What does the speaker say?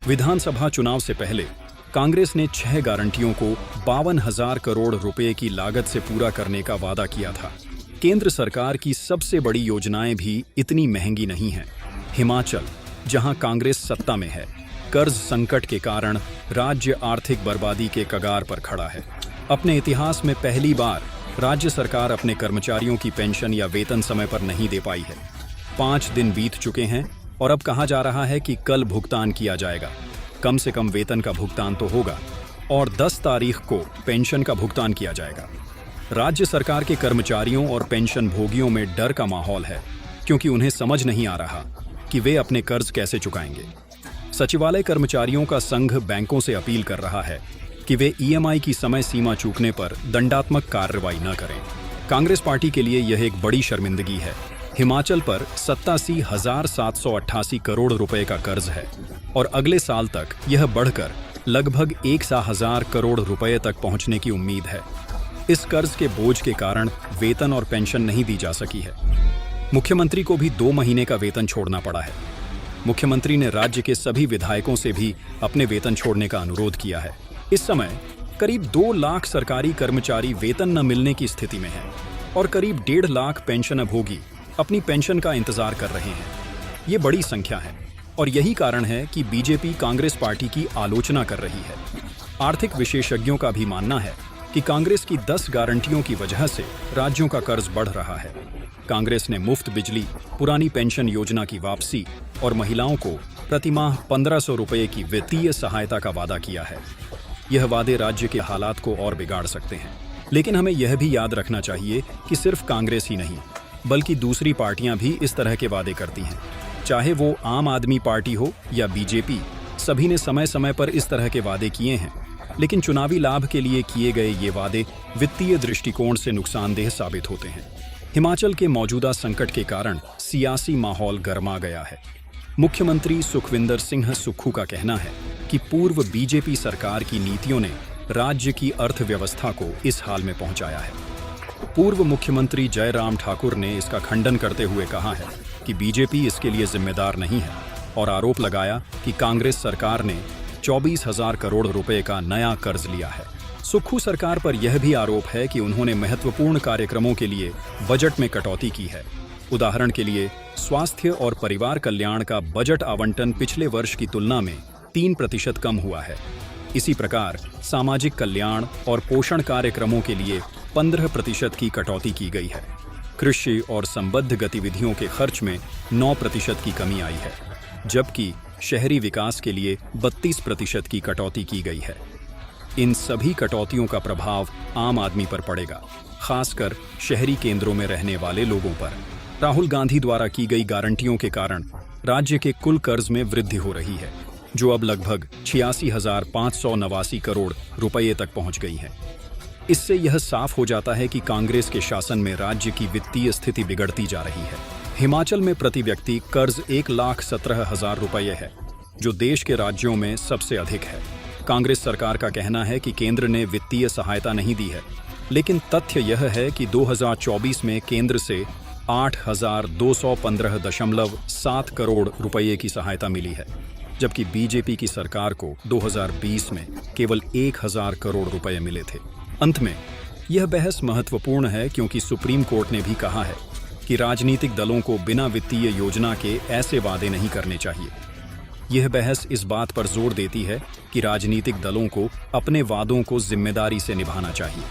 विधानसभा चुनाव से पहले कांग्रेस ने 6 गारंटियों को 52,000 करोड़ रुपए की लागत से पूरा करने का वादा किया था। केंद्र सरकार की सबसे बड़ी योजनाएं भी इतनी महंगी नहीं हैं। हिमाचल, जहां कांग्रेस सत्ता में है, कर्ज संकट के कारण राज्य आर्थिक बर्बादी के कगार पर खड़ा है। अपने इतिहास में पहली बार राज्य सरकार अपने कर्मचारियों की पेंशन या वेतन समय पर नहीं दे पाई है। 5 दिन बीत चुके हैं और अब कहा जा रहा है कि कल भुगतान किया जाएगा। कम से कम वेतन का भुगतान तो होगा और 10 तारीख को पेंशन का भुगतान किया जाएगा। राज्य सरकार के कर्मचारियों और पेंशन भोगियों में डर का माहौल है, क्योंकि उन्हें समझ नहीं आ रहा कि वे अपने कर्ज कैसे चुकाएंगे। सचिवालय कर्मचारियों का संघ बैंकों से अपील कर रहा है कि वे ईएमआई की समय सीमा चूकने पर दंडात्मक कार्रवाई न करें। कांग्रेस पार्टी के लिए यह एक बड़ी शर्मिंदगी है। हिमाचल पर 87,788 करोड़ रुपए का कर्ज है और अगले साल तक यह बढ़कर लगभग 1,000 करोड़ रुपए तक पहुंचने की उम्मीद है। इस कर्ज के बोझ के कारण वेतन और पेंशन नहीं दी जा सकी है। मुख्यमंत्री को भी 2 महीने का वेतन छोड़ना पड़ा है। मुख्यमंत्री ने राज्य के सभी विधायकों से भी अपने वेतन छोड़ने का अनुरोध किया है। इस समय करीब 2 लाख सरकारी कर्मचारी वेतन न मिलने की स्थिति में हैं और करीब 1.5 लाख पेंशनभोगी अपनी पेंशन का इंतजार कर रहे हैं। ये बड़ी संख्या है और यही कारण है कि बीजेपी कांग्रेस पार्टी की आलोचना कर रही है। आर्थिक विशेषज्ञों का भी मानना है कि कांग्रेस की 10 गारंटियों की वजह से राज्यों का कर्ज बढ़ रहा है। कांग्रेस ने मुफ्त बिजली, पुरानी पेंशन योजना की वापसी और महिलाओं को प्रतिमाह 1,500 रुपये की वित्तीय सहायता का वादा किया है। यह वादे राज्य के हालात को और बिगाड़ सकते हैं। लेकिन हमें यह भी याद रखना चाहिए कि सिर्फ कांग्रेस ही नहीं, बल्कि दूसरी पार्टियां भी इस तरह के वादे करती हैं। चाहे वो आम आदमी पार्टी हो या बीजेपी, सभी ने समय समय पर इस तरह के वादे किए हैं। लेकिन चुनावी लाभ के लिए किए गए ये वादे वित्तीय दृष्टिकोण से नुकसानदेह साबित होते हैं। हिमाचल के मौजूदा संकट के कारण सियासी माहौल गर्मा गया है। मुख्यमंत्री सुखविंदर सिंह सुक्खू का कहना है कि पूर्व बीजेपी सरकार की नीतियों ने राज्य की अर्थव्यवस्था को इस हाल में पहुंचाया है। पूर्व मुख्यमंत्री जयराम ठाकुर ने इसका खंडन करते हुए कहा है कि बीजेपी इसके लिए जिम्मेदार नहीं है और आरोप लगाया कि कांग्रेस सरकार ने 24,000 करोड़ रुपए का नया कर्ज लिया है। सुक्खू सरकार पर यह भी आरोप है कि उन्होंने महत्वपूर्ण कार्यक्रमों के लिए बजट में कटौती की है। उदाहरण के लिए स्वास्थ्य और परिवार कल्याण का बजट आवंटन पिछले वर्ष की तुलना में 3% कम हुआ है। इसी प्रकार सामाजिक कल्याण और पोषण कार्यक्रमों के लिए 15% की कटौती की गई है। कृषि और संबद्ध गतिविधियों के खर्च में 9% की कमी आई है, जबकि शहरी विकास के लिए 32% की कटौती की गई है। इन सभी कटौतियों का प्रभाव आम आदमी पर पड़ेगा, खासकर शहरी केंद्रों में रहने वाले लोगों पर। राहुल गांधी द्वारा की गई गारंटियों के कारण राज्य के कुल कर्ज में वृद्धि हो रही है, जो अब लगभग 86,589 करोड़ रुपये तक पहुंच गई है। इससे यह साफ हो जाता है कि कांग्रेस के शासन में राज्य की वित्तीय स्थिति बिगड़ती जा रही है। हिमाचल में प्रति व्यक्ति कर्ज 1,17,000 रुपये है, जो देश के राज्यों में सबसे अधिक है। कांग्रेस सरकार का कहना है कि केंद्र ने वित्तीय सहायता नहीं दी है, लेकिन तथ्य यह है कि 2024 में केंद्र से 8,215.7 करोड़ रुपये की सहायता मिली है, जबकि बीजेपी की सरकार को 2020 में केवल 1,000 करोड़ रुपये मिले थे। अंत में यह बहस महत्वपूर्ण है क्योंकि सुप्रीम कोर्ट ने भी कहा है कि राजनीतिक दलों को बिना वित्तीय योजना के ऐसे वादे नहीं करने चाहिए। यह बहस इस बात पर जोर देती है कि राजनीतिक दलों को अपने वादों को जिम्मेदारी से निभाना चाहिए।